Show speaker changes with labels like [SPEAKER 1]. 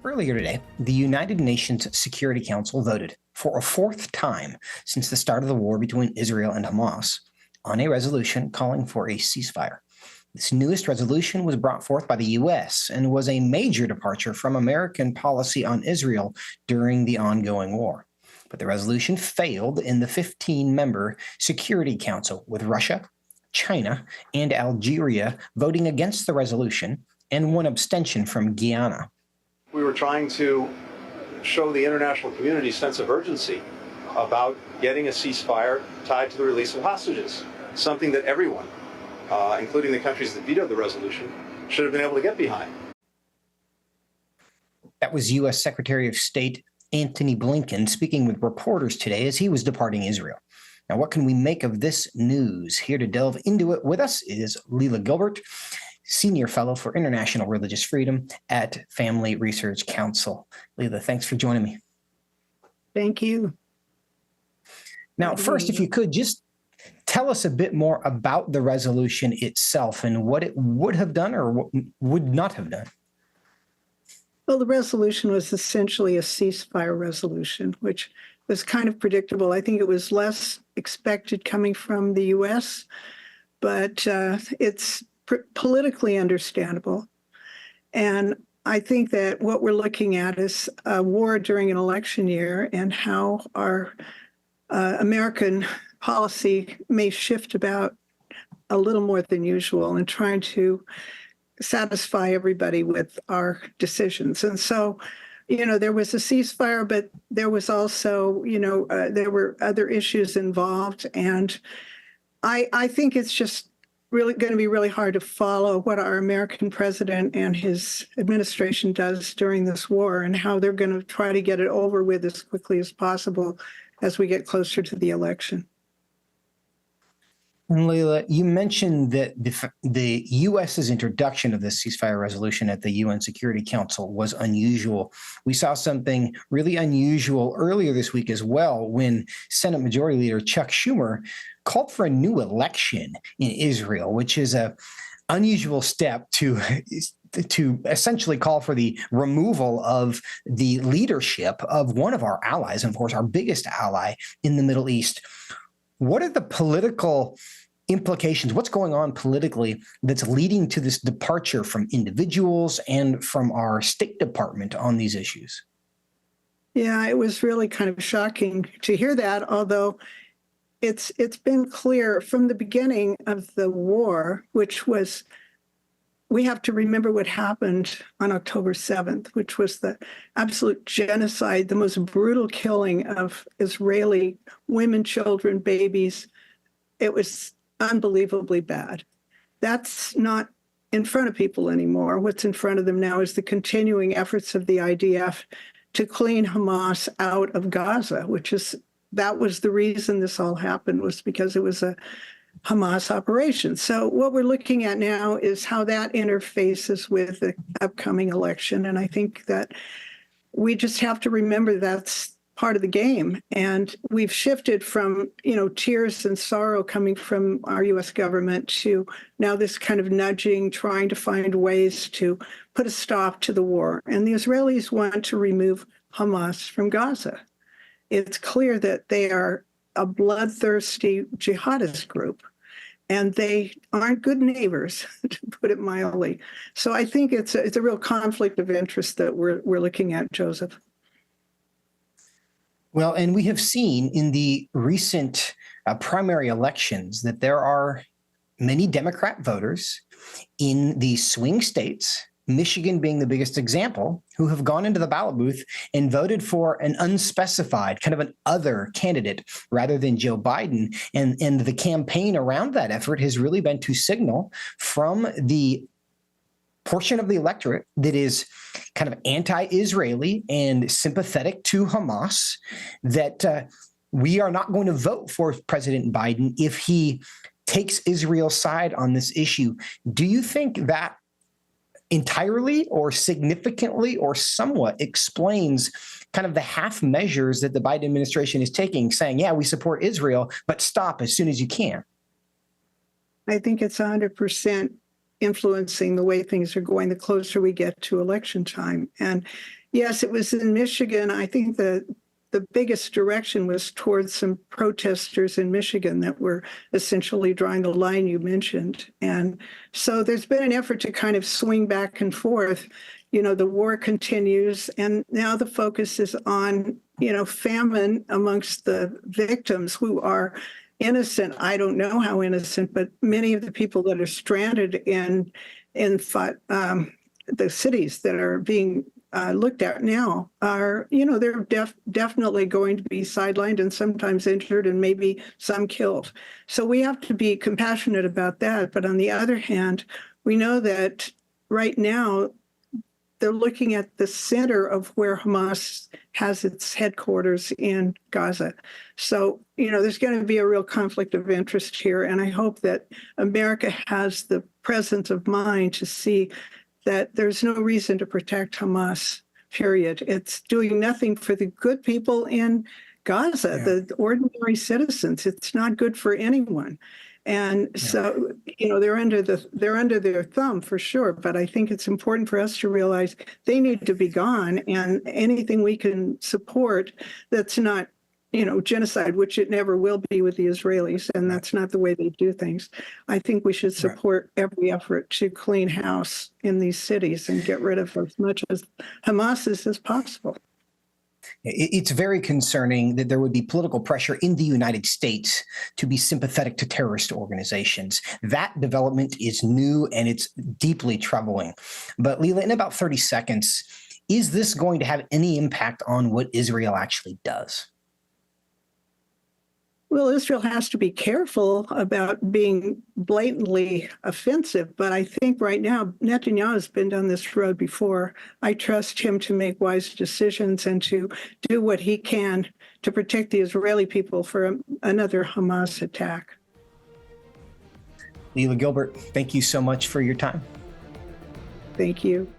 [SPEAKER 1] Earlier today, the United Nations Security Council voted for a fourth time since the start of the war between Israel and Hamas on a resolution calling for a ceasefire. This newest resolution was brought forth by the U.S. and was a major departure from American policy on Israel during the ongoing war. But the resolution failed in the 15-member Security Council, with Russia, China, and Algeria voting against the resolution and one abstention from Guyana.
[SPEAKER 2] We were trying to show the international community's sense of urgency about getting a ceasefire tied to the release of hostages, something that everyone, including the countries that vetoed the resolution, should have been able to get behind.
[SPEAKER 1] That was U.S. Secretary of State Antony Blinken speaking with reporters today as he was departing Israel. Now, what can we make of this news? Here to delve into it with us is Lela Gilbert, Senior Fellow for International Religious Freedom at Family Research Council. Lela, thanks for joining me.
[SPEAKER 3] Thank you.
[SPEAKER 1] Now, first, if you could just tell us a bit more about the resolution itself and what it would have done or would not have done.
[SPEAKER 3] Well, the resolution was essentially a ceasefire resolution, which was kind of predictable. I think it was less expected coming from the U.S., but it's politically understandable. And I think that what we're looking at is a war during an election year and how our American policy may shift about a little more than usual in trying to satisfy everybody with our decisions. And so, there was a ceasefire, but there was also, there were other issues involved. And I think it's just really going to be really hard to follow what our American president and his administration does during this war and how they're going to try to get it over with as quickly as possible as we get closer to the election.
[SPEAKER 1] And Lela, you mentioned that the U.S.'s introduction of this ceasefire resolution at the UN Security Council was unusual. We saw something really unusual earlier this week as well when Senate Majority Leader Chuck Schumer called for a new election in Israel, which is an unusual step to essentially call for the removal of the leadership of one of our allies, and of course, our biggest ally in the Middle East. What are the political implications? What's going on politically that's leading to this departure from individuals and from our State Department on these issues?
[SPEAKER 3] Yeah, it was really kind of shocking to hear that, although it's been clear from the beginning of the war, which was, we have to remember what happened on October 7th, which was the absolute genocide, the most brutal killing of Israeli women, children, babies. It was unbelievably bad. That's not in front of people anymore. What's in front of them now is the continuing efforts of the IDF to clean Hamas out of Gaza, that was the reason this all happened, was because it was a Hamas operation. So what we're looking at now is how that interfaces with the upcoming election. And I think that we just have to remember that's part of the game. And we've shifted from, tears and sorrow coming from our U.S. government to now this kind of nudging, trying to find ways to put a stop to the war. And the Israelis want to remove Hamas from Gaza. It's clear that they are a bloodthirsty jihadist group, and they aren't good neighbors, to put it mildly. So I think it's a real conflict of interest that we're looking at, Joseph.
[SPEAKER 1] Well, and we have seen in the recent primary elections that there are many Democrat voters in the swing states, Michigan being the biggest example, who have gone into the ballot booth and voted for an unspecified, kind of an other candidate rather than Joe Biden. And the campaign around that effort has really been to signal from the portion of the electorate that is kind of anti-Israeli and sympathetic to Hamas that we are not going to vote for President Biden if he takes Israel's side on this issue. Do you think that entirely or significantly or somewhat explains kind of the half measures that the Biden administration is taking, saying, yeah, we support Israel, but stop as soon as you can?
[SPEAKER 3] I think it's 100% influencing the way things are going the closer we get to election time. And Yes, it was in Michigan. I think the biggest direction was towards some protesters in Michigan that were essentially drawing the line you mentioned. And so there's been an effort to kind of swing back and forth. You know, the war continues, and now the focus is on, you know, famine amongst the victims who are innocent. I don't know how innocent, but many of the people that are stranded in the cities that are being looked at now are, you know, they're definitely going to be sidelined and sometimes injured and maybe some killed. So we have to be compassionate about that. But on the other hand, we know that right now they're looking at the center of where Hamas has its headquarters in Gaza. So, you know, there's going to be a real conflict of interest here. And I hope that America has the presence of mind to see that there's no reason to protect Hamas, period. It's doing nothing for the good people in Gaza, the ordinary citizens. It's not good for anyone. And so, you know, they're under their thumb for sure. But I think it's important for us to realize they need to be gone, and anything we can support that's not, you know, genocide, which it never will be with the Israelis, and that's not the way they do things. I think we should support every effort to clean house in these cities and get rid of as much as Hamas as possible.
[SPEAKER 1] It's very concerning that there would be political pressure in the United States to be sympathetic to terrorist organizations. That development is new and it's deeply troubling. But Lela, in about 30 seconds, is this going to have any impact on what Israel actually does?
[SPEAKER 3] Well, Israel has to be careful about being blatantly offensive, but I think right now Netanyahu has been down this road before. I trust him to make wise decisions and to do what he can to protect the Israeli people from another Hamas attack.
[SPEAKER 1] Lela Gilbert, thank you so much for your time.
[SPEAKER 3] Thank you.